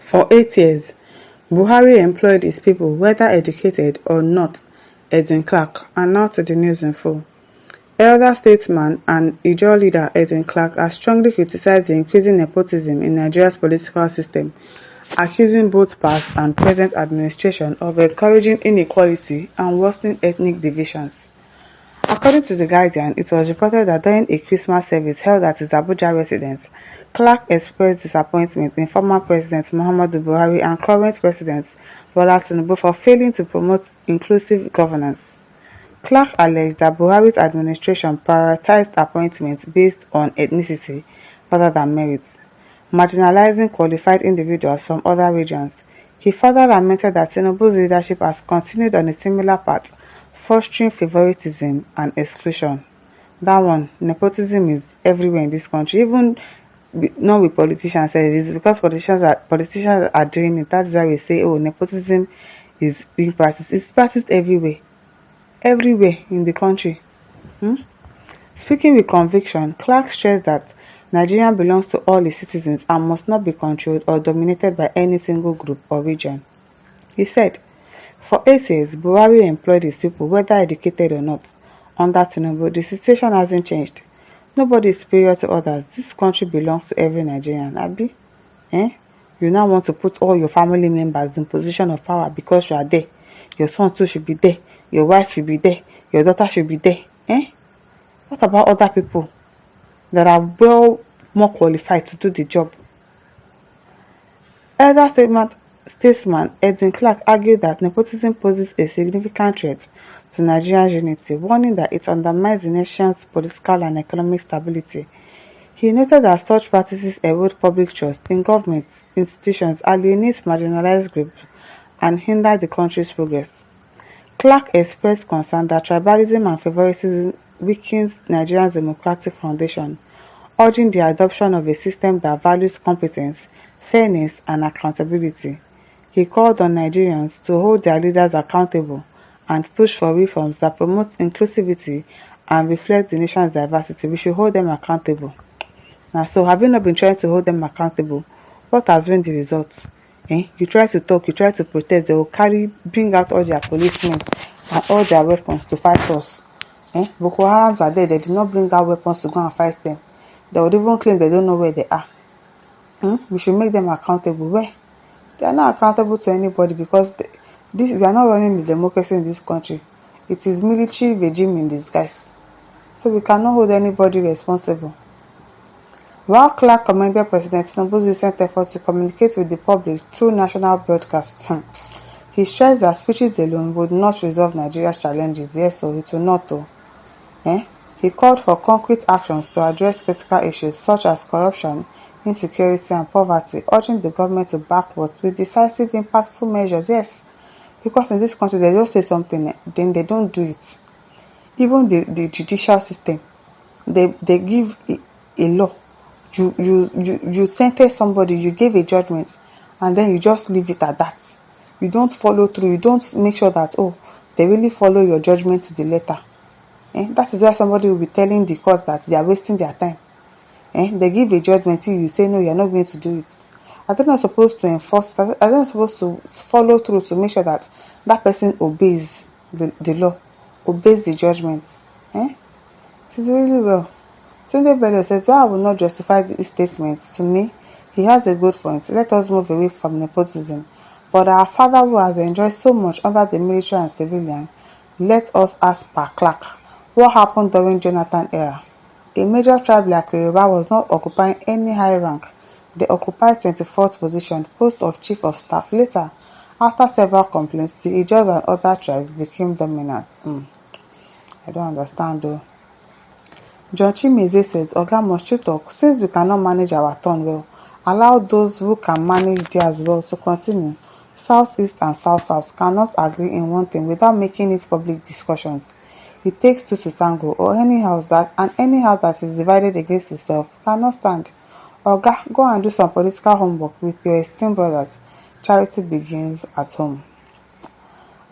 For 8 years, Buhari employed his people, whether educated or not. Edwin Clark, and now to the news in full. Elder statesman and Ijaw leader Edwin Clark has strongly criticized the increasing nepotism in Nigeria's political system, accusing both past and present administration of encouraging inequality and worsening ethnic divisions. According to The Guardian, it was reported that during a Christmas service held at his Abuja residence, Clark expressed disappointment in former President Muhammadu Buhari and current President Bola Tinubu for failing to promote inclusive governance. Clark alleged that Buhari's administration prioritized appointments based on ethnicity rather than merit, marginalizing qualified individuals from other regions. He further lamented that Tinubu's leadership has continued on a similar path, fostering favoritism and exclusion. That one, nepotism is everywhere in this country, even not with politicians. It is because politicians are doing it. That's why we say, oh, nepotism is being practiced. It's practiced everywhere in the country. Speaking with conviction, Clark stressed that Nigeria belongs to all its citizens and must not be controlled or dominated by any single group or region. He said, for 8 years, Buhari employed his people, whether educated or not. Under Tinubu, the situation hasn't changed. Nobody is superior to others. This country belongs to every Nigerian. Abi? You now want to put all your family members in position of power because you are there. Your son too should be there. Your wife should be there. Your daughter should be there. What about other people that are more qualified to do the job? Elder statesman Edwin Clark argued that nepotism poses a significant threat to Nigerian unity, warning that it undermines the nation's political and economic stability. He noted that such practices erode public trust in government institutions, alienate marginalized groups, and hinder the country's progress. Clark expressed concern that tribalism and favoritism weakens Nigeria's democratic foundation, urging the adoption of a system that values competence, fairness, and accountability. He called on Nigerians to hold their leaders accountable and push for reforms that promote inclusivity and reflect the nation's diversity. We should hold them accountable. Now, so have you not been trying to hold them accountable? What has been the result? You try to talk, you try to protest, they will bring out all their policemen and all their weapons to fight us. Boko Harams are there, they did not bring out weapons to go and fight them. They would even claim they don't know where they are. We should make them accountable. Where? They are not accountable to anybody because we are not running the democracy in this country. It is military regime in disguise. So we cannot hold anybody responsible. While Clark commended President Tinubu's recent efforts to communicate with the public through national broadcasts, he stressed that speeches alone would not resolve Nigeria's challenges. Yes, so it will not. He called for concrete actions to address critical issues such as corruption, insecurity, and poverty, urging the government to back what with decisive, impactful measures. Yes, because in this country they don't say something, then they don't do it. Even the judicial system, they give a law. You sentence somebody, you give a judgment, and then you just leave it at that. You don't follow through. You don't make sure that they really follow your judgment to the letter. That is why somebody will be telling the court that they are wasting their time. They give a judgment to you, you say no, you are not going to do it. Are they not supposed to enforce? Are they not supposed to follow through to make sure that that person obeys the law, obeys the judgment? It is really well. Tunde Bello says, while I will not justify this statement, to me, he has a good point. Let us move away from nepotism. But our father who has enjoyed so much under the military and civilian, let us ask Per Clark, what happened during Jonathan era? A major tribe like Yoruba was not occupying any high rank. They occupied 24th position, post of chief of staff. Later, after several complaints, the Ijaws and other tribes became dominant. I don't understand though. John Chimeze says, Oga must you talk, since we cannot manage our turn well, allow those who can manage theirs well to continue. Southeast and South cannot agree in one thing without making it public discussions. It takes two to tango, or any house that is divided against itself cannot stand. Oga, go and do some political homework with your esteemed brothers. Charity begins at home.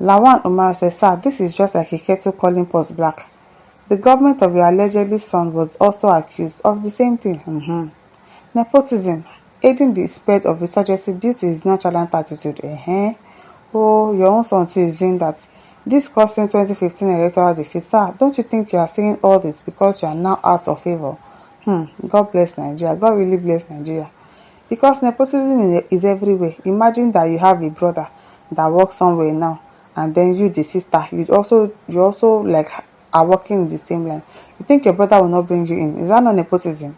Lawan Umar says, sir, this is just like a kettle calling pot black. The government of your allegedly son was also accused of the same thing. Nepotism. aiding the spread of insurgency due to his nonchalant attitude. Oh, your own son too is doing that. This causing 2015 electoral defeat. Sir, don't you think you are saying all this because you are now out of favor? God bless Nigeria. God really bless Nigeria. Because nepotism is everywhere. Imagine that you have a brother that works somewhere now, and then you, the sister, you also like are working in the same line. You think your brother will not bring you in? Is that not nepotism?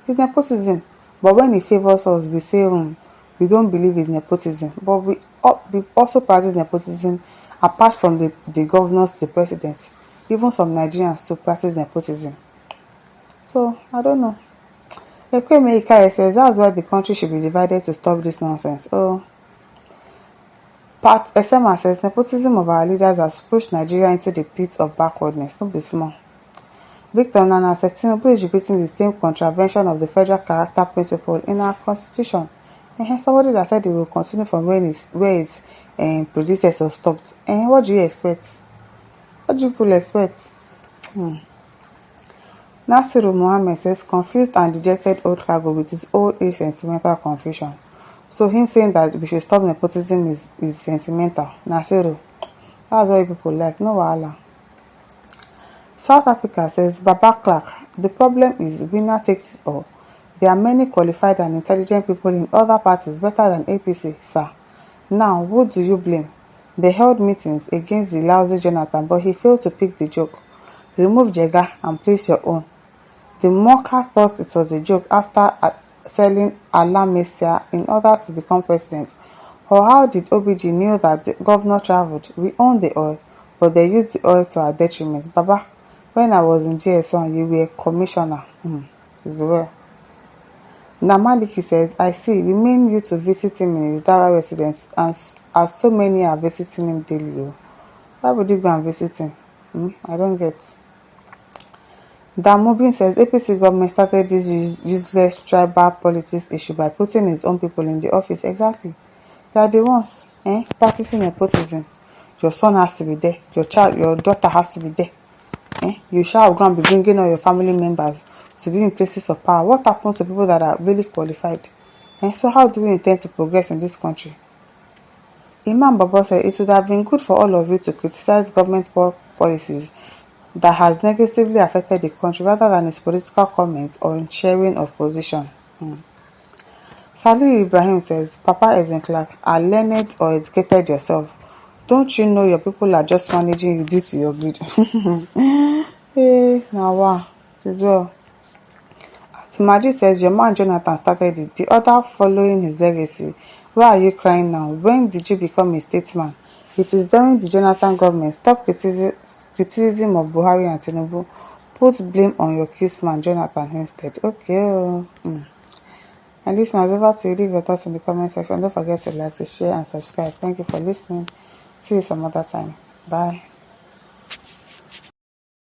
It's nepotism. But when he favors us, we say, we don't believe it's nepotism. But we also practice nepotism apart from the governors, the president. Even some Nigerians to practice nepotism. So I don't know. Ekwemeka says that's why the country should be divided to stop this nonsense. Oh, Pat Esema says nepotism of our leaders has pushed Nigeria into the pit of backwardness. No be small. Victor Nana says Tinubu is repeating the same contravention of the federal character principle in our constitution. Somebody that said he will continue from where his predecessor stopped. What do you expect? What do people expect? Nasiru Mohammed says confused and dejected old cargo with his old age sentimental confusion. So him saying that we should stop nepotism is sentimental. Nasiru, that's what people like. No wahala. South Africa says Baba Clark, the problem is winner takes it all. There are many qualified and intelligent people in other parties better than APC, sir. Now, who do you blame? They held meetings against the lousy Jonathan, but he failed to pick the joke. Remove Jega and place your own. The mocker thought it was a joke after selling Allah Messiah in order to become president. Or how did OBG knew that the governor traveled? We own the oil, but they used the oil to our detriment. Baba, when I was in GS1, you were a commissioner. Well. Namaliki says, I see, we mean you to visit him in his Dara residence, and as so many are visiting him daily. Why would you go and visit him? I don't get. Damobin says APC government started this useless tribal politics issue by putting its own people in the office. Exactly. They are the ones practicing nepotism. Your son has to be there. Your daughter has to be there. You shall go and be bringing all your family members to be in places of power. What happens to people that are really qualified? So how do we intend to progress in this country? Imam Baba said it would have been good for all of you to criticize government policies that has negatively affected the country rather than its political comments or sharing of position. Saliu Ibrahim says, Papa Edwin Clark, are learned or educated yourself. Don't you know your people are just managing you due to your greed? Now wow, it is well. Timadi says, your man Jonathan started it, the other following his legacy. Why are you crying now? When did you become a statesman? It is during the Jonathan government. Stop criticism of Buhari and Tinubu. Put blame on your kissman Jonathan instead. Okay. And listeners, over to you. Leave your thoughts in the comment section. Don't forget to like, to share, and subscribe. Thank you for listening. See you some other time. Bye.